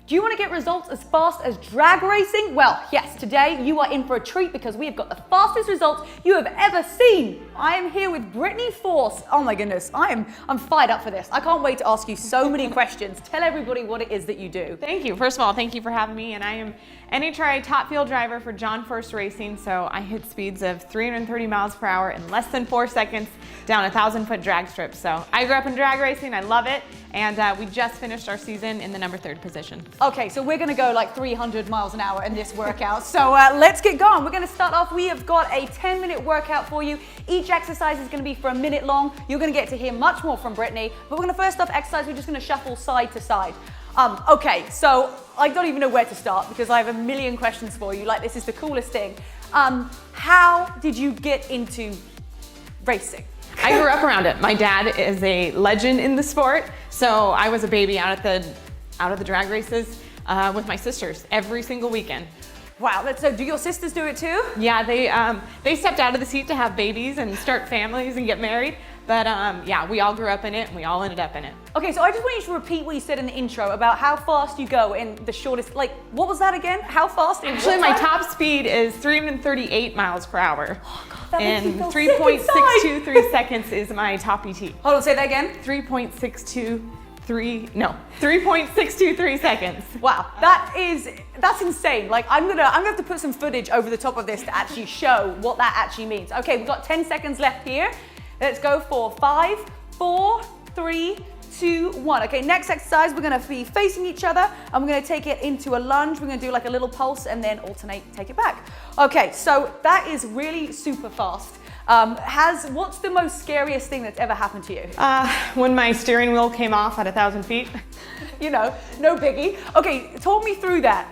Do you want to get results as fast as drag racing? Well, yes, today you are in for a treat because we have got the fastest results you have ever seen. I am here with Brittany Force. Oh my goodness, I'm fired up for this. I can't wait to ask you so many questions. Tell everybody what it is that you do. Thank you. First of all, thank you for having me. And I am NHRA top field driver for John First Racing. So I hit speeds of 330 miles per hour in less than 4 seconds down a 1,000-foot drag strip. So I grew up in drag racing. I love it. And we just finished our season in the number 3 position. Okay, so we're gonna go like 300 miles an hour in this workout. So let's get going. We're gonna start off. We have got a 10-minute workout for you. Each exercise is gonna be for a minute long. You're gonna get to hear much more from Brittany, but we're gonna first off exercise, we're just gonna shuffle side to side. Okay, so I don't even know where to start because I have a million questions for you. Like, this is the coolest thing. How did you get into racing? I grew up around it. My dad is a legend in the sport, so I was a baby out of the drag races with my sisters every single weekend. Wow, so do your sisters do it too? Yeah, they stepped out of the seat to have babies and start families and get married, but yeah, we all grew up in it and we all ended up in it. Okay, so I just want you to repeat what you said in the intro about how fast you go in the shortest, like, what was that again? How fast? Actually, my top speed is 338 miles per hour. Oh God, that and makes me feel 3.623 seconds is my top ET. Hold on, say that again. 3.623 seconds. Wow, that's insane. Like, I'm gonna have to put some footage over the top of this to actually show what that actually means. Okay, we've got 10 seconds left here. Let's go for 5, 4, 3, 2, 1. Okay, next exercise, we're gonna be facing each other and we're gonna take it into a lunge. We're gonna do like a little pulse and then alternate, take it back. Okay, so that is really super fast. What's the most scariest thing that's ever happened to you? When my steering wheel came off at 1,000 feet. You know, no biggie. Okay, talk me through that.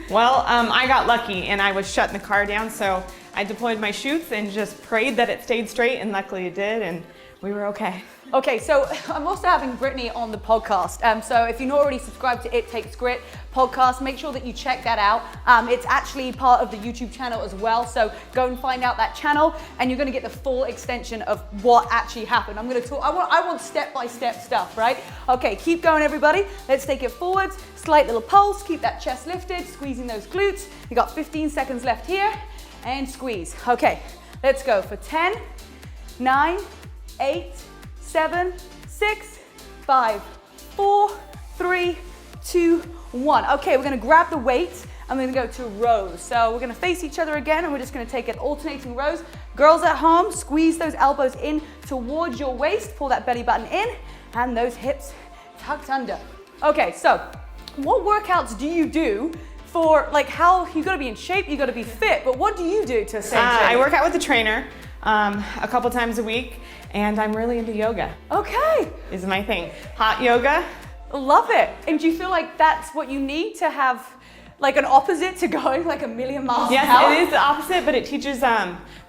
Well, I got lucky and I was shutting the car down, so I deployed my chutes and just prayed that it stayed straight, and luckily it did, and we were okay. Okay, so I'm also having Brittany on the podcast. So if you're not already subscribed to It Takes Grit podcast, make sure that you check that out. It's actually part of the YouTube channel as well. So go and find out that channel and you're gonna get the full extension of what actually happened. I'm gonna talk, I want step-by-step stuff, right? Okay, keep going everybody. Let's take it forwards, slight little pulse, keep that chest lifted, squeezing those glutes. You got 15 seconds left here and squeeze. Okay, let's go for 10, 9, 8, 7, 6, 5, 4, 3, 2, 1. Okay, we're gonna grab the weight and we're gonna go to rows. So we're gonna face each other again and we're just gonna take it alternating rows. Girls at home, squeeze those elbows in towards your waist, pull that belly button in and those hips tucked under. Okay, so what workouts do you do for, like, how you gotta be in shape, you gotta be fit, but what do you do to stay in shape? I work out with a trainer a couple times a week, and I'm really into yoga. Okay. Is my thing. Hot yoga. Love it. And do you feel like that's what you need to have, like, an opposite to going like a million miles an hour? Yes, it is the opposite, but it teaches,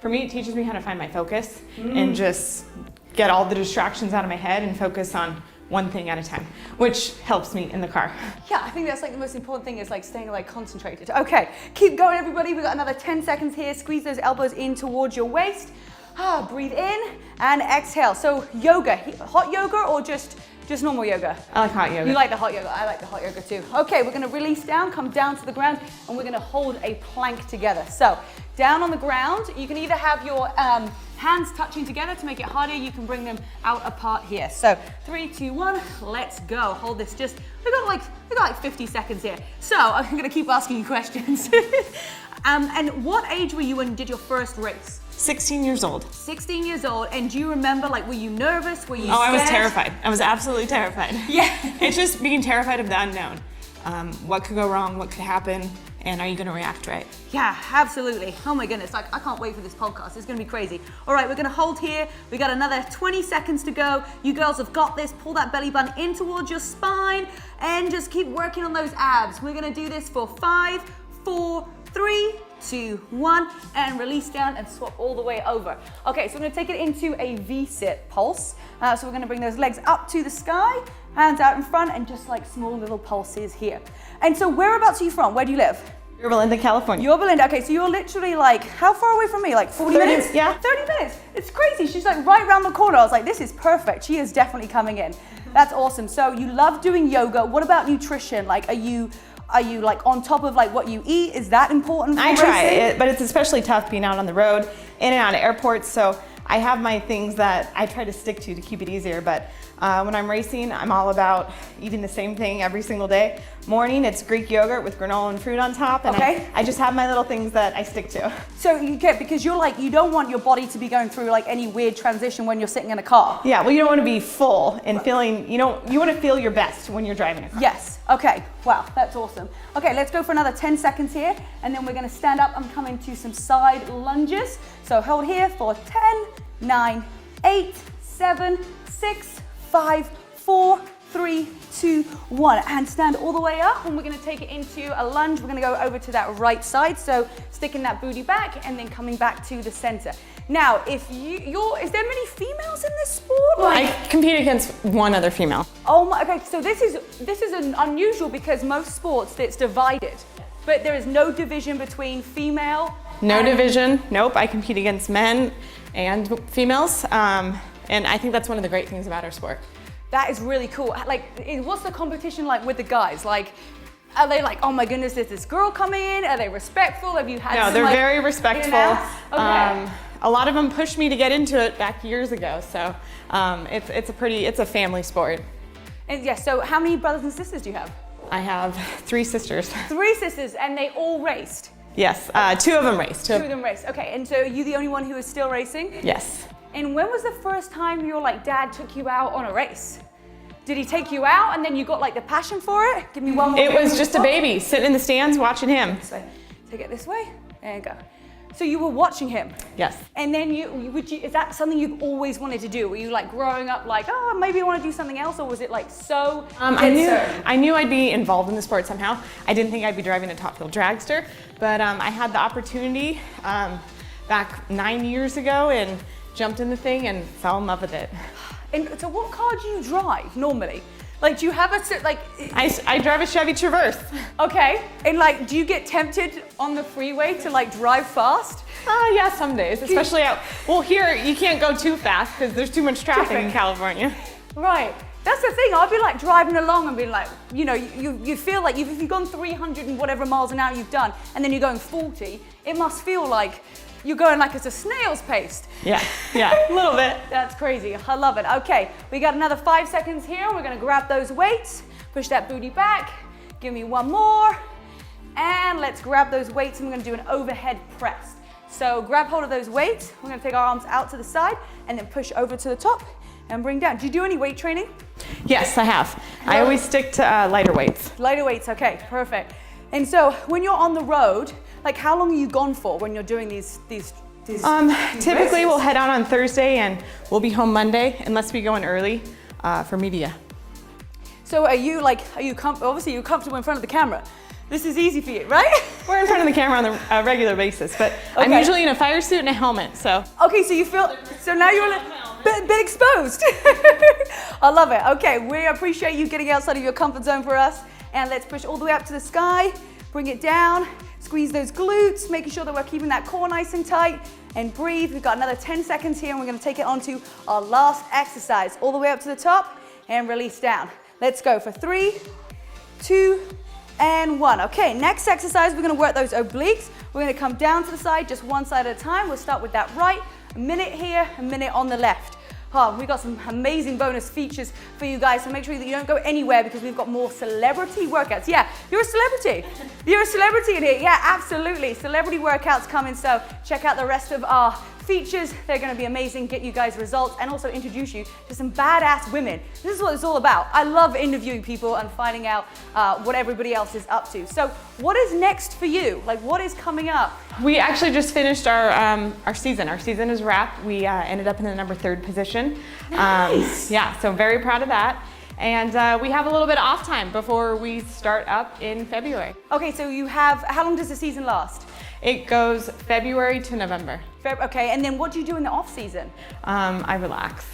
for me, it teaches me how to find my focus and just get all the distractions out of my head and focus on one thing at a time, which helps me in the car. Yeah, I think that's like the most important thing is like staying like concentrated. Okay, keep going everybody. We've got another 10 seconds here. Squeeze those elbows in towards your waist. Breathe in and exhale. So yoga, hot yoga or just normal yoga? I like hot yoga. You like the hot yoga? I like the hot yoga too. Okay, we're gonna release down, come down to the ground, and we're gonna hold a plank together. So down on the ground, you can either have your hands touching together to make it harder. You can bring them out apart here. So 3, 2, 1, let's go. Hold this we got like 50 seconds here. So I'm gonna keep asking you questions. And what age were you when you did your first race? 16 years old. 16 years old, and do you remember, like, were you nervous? Were you scared? Oh, I was terrified. I was absolutely terrified. Yeah. It's just being terrified of the unknown. What could go wrong? What could happen? And are you gonna react right? Yeah, absolutely. Oh my goodness, like, I can't wait for this podcast. It's gonna be crazy. All right, we're gonna hold here. We got another 20 seconds to go. You girls have got this. Pull that belly button in towards your spine and just keep working on those abs. We're gonna do this for 5, 4, 3, 2, 1, and release down and swap all the way over. Okay, so we're gonna take it into a V-sit pulse. So we're gonna bring those legs up to the sky, hands out in front, and just like small little pulses here. And so whereabouts are you from? Where do you live? Yorba Linda, California. Yorba Linda, okay, so you're literally like, how far away from me? Like 40 minutes? Yeah. 30 minutes. It's crazy. She's like right around the corner. I was like, this is perfect. She is definitely coming in. That's awesome. So you love doing yoga. What about nutrition? Like, are you like on top of like what you eat? Is that important for I try racing? it, but it's especially tough being out on the road, in and out of airports. So I have my things that I try to stick to keep it easier. But when I'm racing, I'm all about eating the same thing every single day. Morning, it's Greek yogurt with granola and fruit on top. And I just have my little things that I stick to. So you get, because you're like, you don't want your body to be going through like any weird transition when you're sitting in a car. Yeah, well, you don't want to be full and feeling, you want to feel your best when you're driving a car. Yes. Okay. Wow, that's awesome. Okay, let's go for another 10 seconds here, and then we're going to stand up and come into some side lunges. So hold here for 10, 9, 8, 7, 6, 5, 4, 3, 2, 1. And stand all the way up, and we're going to take it into a lunge. We're going to go over to that right side, so sticking that booty back and then coming back to the center. Now, if is there many females in this sport? I compete against one other female. Oh my, okay, so this is unusual because most sports it's divided, but there is no division between female. No division, nope. I compete against men and females, and I think that's one of the great things about our sport. That is really cool. Like, what's the competition like with the guys? Like, are they like, oh my goodness, there's this girl coming in? Are they respectful? Have you had? No, some, they're like, very respectful. Okay. A lot of them pushed me to get into it back years ago, so it's a family sport. And yeah, so how many brothers and sisters do you have? I have 3 sisters. 3 sisters, and they all raced? Yes, 2 of them raced. 2 of them raced, okay. And so are you the only one who is still racing? Yes. And when was the first time your like dad took you out on a race? Did he take you out and then you got like the passion for it? Give me one more. It was just a baby sitting in the stands watching him. So take it this way, there you go. So you were watching him? Yes. And then is that something you've always wanted to do? Were you like growing up like, oh, maybe I want to do something else, or was it like so? I knew I'd be involved in the sport somehow. I didn't think I'd be driving a top fuel dragster, but I had the opportunity back 9 years ago and jumped in the thing and fell in love with it. And so what car do you drive normally? Like, do you have like? I drive a Chevy Traverse. Okay, and like, do you get tempted on the freeway to like drive fast? Yeah, some days, especially out. Well, here you can't go too fast because there's too much traffic in California. Right. That's the thing. I'll be like driving along and being like, you feel like if you've gone 300 and whatever miles an hour you've done, and then you're going 40, it must feel like you're going like it's a snail's pace. Yeah, a little bit. That's crazy. I love it. Okay, we got another 5 seconds here. We're gonna grab those weights, push that booty back. Give me one more. And let's grab those weights and we're gonna do an overhead press. So grab hold of those weights. We're gonna take our arms out to the side and then push over to the top and bring down. Do you do any weight training? Yes, I have. I always stick to lighter weights. Lighter weights, okay, perfect. And so when you're on the road, like how long are you gone for when you're doing these typically races? We'll head out on Thursday and we'll be home Monday unless we go in early for media. So obviously you're comfortable in front of the camera. This is easy for you, right? We're in front of the camera on a regular basis, but I'm usually in a fire suit and a helmet, so. Okay, so you feel, so now you're a bit exposed. I love it. Okay, we appreciate you getting outside of your comfort zone for us. And let's push all the way up to the sky, bring it down, squeeze those glutes, making sure that we're keeping that core nice and tight, and breathe. We've got another 10 seconds here, and we're gonna take it on to our last exercise. All the way up to the top, and release down. Let's go for 3, 2, and 1. Okay, next exercise, we're gonna work those obliques. We're gonna come down to the side, just one side at a time. We'll start with that right, a minute here, a minute on the left. We got some amazing bonus features for you guys, so make sure that you don't go anywhere because we've got more celebrity workouts. Yeah, you're a celebrity. You're a celebrity in here. Yeah, absolutely. Celebrity workouts coming, so check out the rest of our features. They're going to be amazing, get you guys results, and also introduce you to some badass women. This is what it's all about. I love interviewing people and finding out what everybody else is up to. So what is next for you? Like, what is coming up? We actually just finished our season. Our season is wrapped. We ended up in the number 3rd position. Nice. Yeah, so very proud of that. And we have a little bit of off time before we start up in February. Okay, so you have, how long does the season last? It goes February to November. Okay, and then what do you do in the off season? I relax.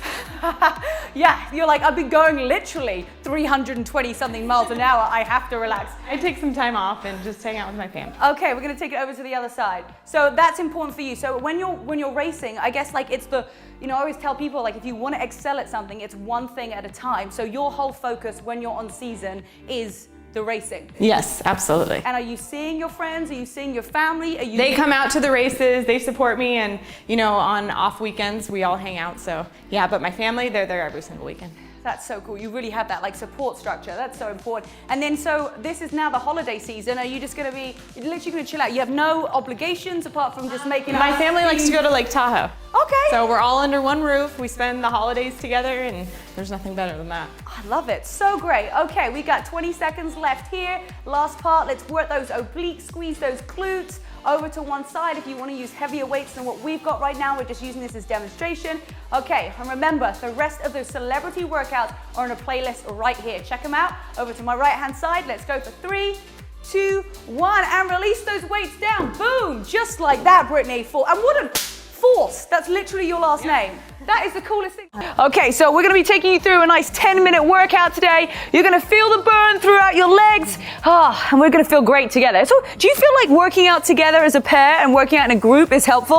Yeah, you're like, I've been going literally 320 something miles an hour. I have to relax. I take some time off and just hang out with my family. Okay, we're gonna take it over to the other side. So that's important for you. So when you're racing, I guess like it's the, I always tell people like if you want to excel at something, it's one thing at a time. So your whole focus when you're on season is the racing. Yes, absolutely. And are you seeing your friends? Are you seeing your family? They come out to the races, they support me, and on off weekends we all hang out. So yeah, but my family, they're there every single weekend. That's so cool. You really have that like support structure. That's so important. And then so this is now the holiday season. Are you just gonna be literally gonna chill out? You have no obligations apart from just making My family likes to go to Lake Tahoe. Okay. So we're all under one roof. We spend the holidays together, and there's nothing better than that. I love it. So great. Okay, we got 20 seconds left here. Last part. Let's work those obliques, squeeze those glutes over to one side. If you want to use heavier weights than what we've got right now, we're just using this as demonstration. Okay, and remember, the rest of those celebrity workouts are on a playlist right here. Check them out. Over to my right-hand side. Let's go for 3, 2, 1, and release those weights down. Boom, just like that, Brittany. And what a force. That's literally your last name. That is the coolest thing. Okay, so we're gonna be taking you through a nice 10-minute workout today. You're gonna feel the burn throughout your legs, and we're gonna feel great together. So do you feel like working out together as a pair and working out in a group is helpful?